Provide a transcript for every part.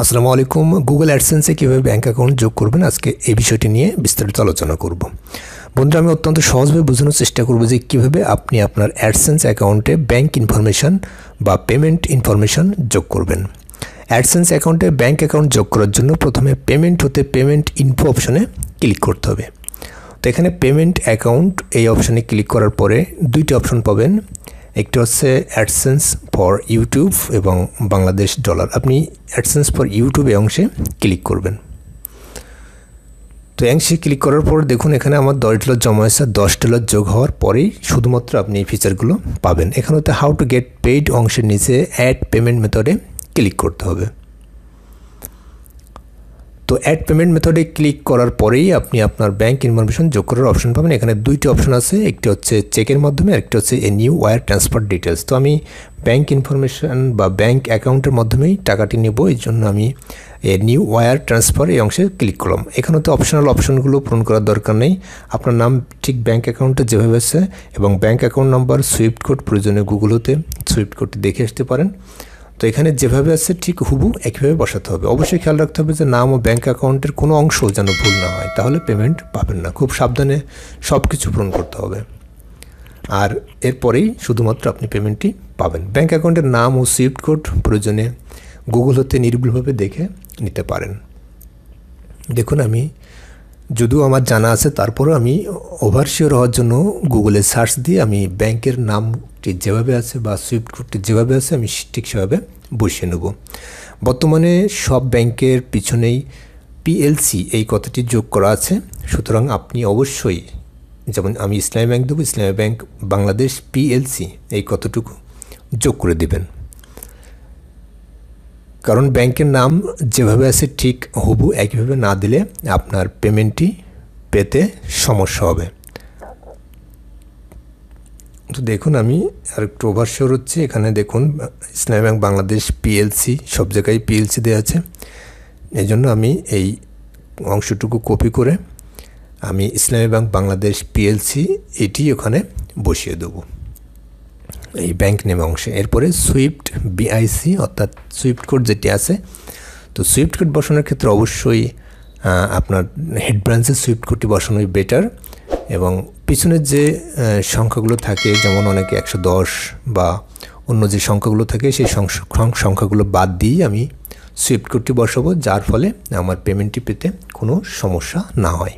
আসসালামু আলাইকুম। গুগল অ্যাডসেন্সে কীভাবে ব্যাঙ্ক অ্যাকাউন্ট যোগ করবেন আজকে এই বিষয়টি নিয়ে বিস্তারিত আলোচনা করব। বন্ধুরা, আমি অত্যন্ত সহজভাবে বোঝানোর চেষ্টা করব যে কীভাবে আপনি আপনার অ্যাডসেন্স অ্যাকাউন্টে ব্যাঙ্ক ইনফরমেশান বা পেমেন্ট ইনফরমেশান যোগ করবেন। অ্যাডসেন্স অ্যাকাউন্টে ব্যাঙ্ক অ্যাকাউন্ট যোগ করার জন্য প্রথমে পেমেন্ট হতে পেমেন্ট ইনফো অপশনে ক্লিক করতে হবে। তো এখানে পেমেন্ট অ্যাকাউন্ট এই অপশানে ক্লিক করার পরে দুইটি অপশন পাবেন। একটি হচ্ছে অ্যাডসেন্স ফর ইউটিউব এবং বাংলাদেশ ডলার। আপনি অ্যাডসেন্স ফর ইউটিউব এই অংশে ক্লিক করবেন। তো অংশে ক্লিক করার পর দেখুন এখানে আমার $10 জমা হয়েছে। $10 যোগ হওয়ার পরেই শুধুমাত্র আপনি এই ফিচারগুলো পাবেন। এখানে হতে হাউ টু গেট পেইড অংশের নিচে অ্যাড পেমেন্ট মেথডে ক্লিক করতে হবে। তো অ্যাড পেমেন্ট মেথডে ক্লিক করার পরেই আপনি আপনার ব্যাঙ্ক ইনফরমেশন যোগ করার অপশন পাবেন। এখানে দুইটি অপশন আছে, একটি হচ্ছে চেকের মাধ্যমে, আরেকটি হচ্ছে a new wire transfer details. তো আমি ব্যাঙ্ক ইনফরমেশন বা ব্যাঙ্ক অ্যাকাউন্টের মাধ্যমেই টাকাটি নেব, এই জন্য আমি এ নিউ ওয়্যার ট্রান্সফার এই অংশে ক্লিক করলাম। এখানে তো অপশনাল অপশনগুলো পূরণ করার দরকার নেই। আপনার নাম ঠিক ব্যাঙ্ক অ্যাকাউন্টে যেভাবে আছে এবং bank account number, Swift code, প্রয়োজনে গুগল হতে সুইফট কোডটি দেখে আসতে পারেন। তো এখানে যেভাবে আছে ঠিক হুবহু একইভাবে বসাতে হবে। অবশ্যই খেয়াল রাখতে হবে যে নাম ও ব্যাঙ্ক অ্যাকাউন্টের কোনো অংশ যেন ভুল না হয়, তাহলে পেমেন্ট পাবেন না। খুব সাবধানে সব কিছু পূরণ করতে হবে, আর এরপরেই শুধুমাত্র আপনি পেমেন্টটি পাবেন। ব্যাঙ্ক অ্যাকাউন্টের নাম ও সুইফট কোড প্রয়োজনে গুগল হতে নির্ভুলভাবে দেখে নিতে পারেন। দেখুন, আমি যদিও আমার জানা আছে, তারপরেও আমি ওভারশিওর হওয়ার জন্য গুগলে সার্চ দিয়ে আমি ব্যাংকের নামটি যেভাবে আছে বা সুইফট কোডটি যেভাবে আছে আমি ঠিক সেভাবে বসিয়ে নেব। বর্তমানে সব ব্যাংকের পিছনেই পিএলসি এই কথাটি যোগ করা আছে, সুতরাং আপনি অবশ্যই, যেমন আমি ইসলামী ব্যাংক দেবো, ইসলামী ব্যাংক বাংলাদেশ পিএলসি এই কতটুকু যোগ করে দেবেন। কারণ ব্যাংকের নাম যেভাবে আছে ঠিক হুবহু একইভাবে না দিলে আপনার পেমেন্টটি পেতে সমস্যা হবে। তো দেখুন, আমি আরেকটু ওভারশিওর হচ্ছে। এখানে দেখুন ইসলামী ব্যাংক বাংলাদেশ পিএলসি, সব জায়গায় পিএলসি দেওয়া আছে। এই জন্য আমি এই অংশটুকু কপি করে আমি ইসলামী ব্যাংক বাংলাদেশ পিএলসি এটি ওখানে বসিয়ে দেবো এই ব্যাংক নেম অংশে। এরপরে সুইফট বিআইসি অর্থাৎ সুইফট কোড যেটি আছে, তো সুইফট কোড বসানোর ক্ষেত্রে অবশ্যই আপনার হেড ব্রাঞ্চের সুইফট কোডটি বসানোই বেটার, এবং পিছনের যে সংখ্যাগুলো থাকে, যেমন অনেকে 110 বা অন্য যে সংখ্যাগুলো থাকে সেই সংখ্যাগুলো বাদ দিয়েই আমি সুইফট কোডটি বসাবো, যার ফলে আমার পেমেন্টটি পেতে কোনো সমস্যা না হয়।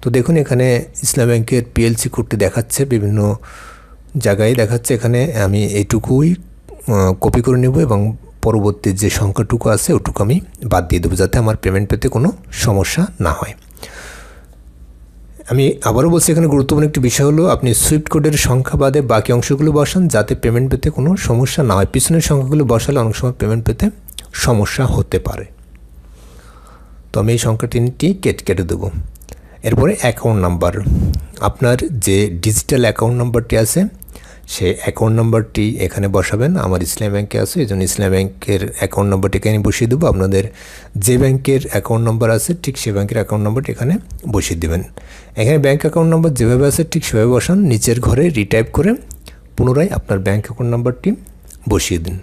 তো দেখুন এখানে ইসলাম ব্যাংকের পিএলসি কোডটি দেখাচ্ছে, বিভিন্ন জায়গায় দেখাচ্ছে। এখানে আমি এইটুকুই কপি করে নেব এবং পরবর্তী যে সংখ্যাটুকু আছে ওটুকু আমি বাদ দিয়ে দেবো, যাতে আমার পেমেন্ট পেতে কোনো সমস্যা না হয়। আমি আবারও বলছি, এখানে গুরুত্বপূর্ণ একটি বিষয় হলো আপনি সুইফট কোডের সংখ্যা বাদে বাকি অংশগুলো বসান, যাতে পেমেন্ট পেতে কোনো সমস্যা না হয়। পিছনের সংখ্যাগুলো বসালে অনেক সময় পেমেন্ট পেতে সমস্যা হতে পারে। তো আমি এই সংখ্যা 3টি কেটে দেবো। এরপরে অ্যাকাউন্ট নাম্বার, আপনার যে ডিজিটাল অ্যাকাউন্ট নাম্বারটি আছে সেই অ্যাকাউন্ট নাম্বারটি এখানে বসাবেন। আমার ইসলামী ব্যাংকে আছে, এই জন্য ইসলামী ব্যাংকের অ্যাকাউন্ট নাম্বারটি এখানে বসিয়ে দেবো। আপনাদের যে ব্যাংকের অ্যাকাউন্ট নাম্বার আছে ঠিক সেই ব্যাংকের অ্যাকাউন্ট নাম্বারটি এখানে বসিয়ে দেবেন। এখানে ব্যাংক অ্যাকাউন্ট নাম্বার যেভাবে আছে ঠিক সেভাবে বসান, নিচের ঘরে রিটাইপ করে পুনরায় আপনার ব্যাংক অ্যাকাউন্ট নাম্বারটি বসিয়ে দিন।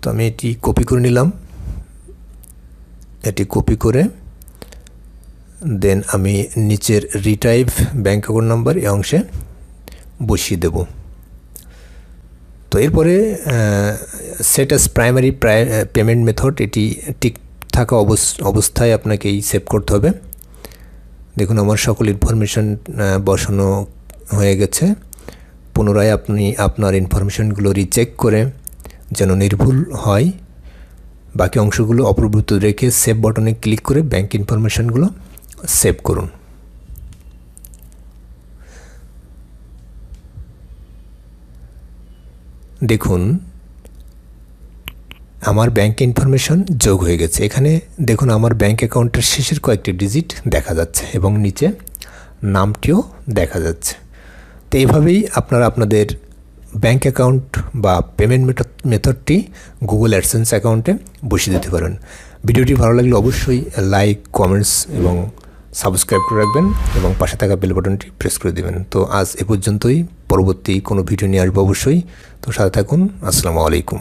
তো আমি এটি কপি করে নিলাম। এটি কপি করে দেন আমি নিচের রিটাইপ ব্যাঙ্ক অ্যাকাউন্ট নাম্বার এই অংশে বসিয়ে দেব। তো এরপরে set as primary payment method, এটি ঠিক থাকা অবস্থায় আপনাকে এই সেভ করতে হবে। দেখুন আমার সকল ইনফরমেশন বসানো হয়ে গেছে। পুনরায় আপনি আপনার ইনফরমেশনগুলো রিচেক করে যেন নির্ভুল হয়, বাকি অংশগুলো অপরিবর্তিত রেখে সেভ বাটনে ক্লিক করে ব্যাঙ্ক ইনফরমেশনগুলো সেভ করুন। দেখুন আমার ব্যাঙ্ক ইনফরমেশন যোগ হয়ে গেছে। এখানে দেখুন আমার ব্যাঙ্ক অ্যাকাউন্টের শেষের কয়েকটি ডিজিট দেখা যাচ্ছে এবং নিচে নামটিও দেখা যাচ্ছে। তো এইভাবেই আপনারা আপনাদের ব্যাঙ্ক অ্যাকাউন্ট বা পেমেন্ট মেথডটি গুগল অ্যাডসেন্স অ্যাকাউন্টে বসিয়ে দিতে পারেন। ভিডিওটি ভালো লাগলে অবশ্যই লাইক, কমেন্টস এবং সাবস্ক্রাইব করে রাখবেন এবং পাশে থাকা বেল বাটনটি প্রেস করে দেবেন। তো আজ এ পর্যন্তই, পরবর্তী কোনো ভিডিও নিয়ে আসবো অবশ্যই। তো সাথে থাকুন। আসসালামু আলাইকুম।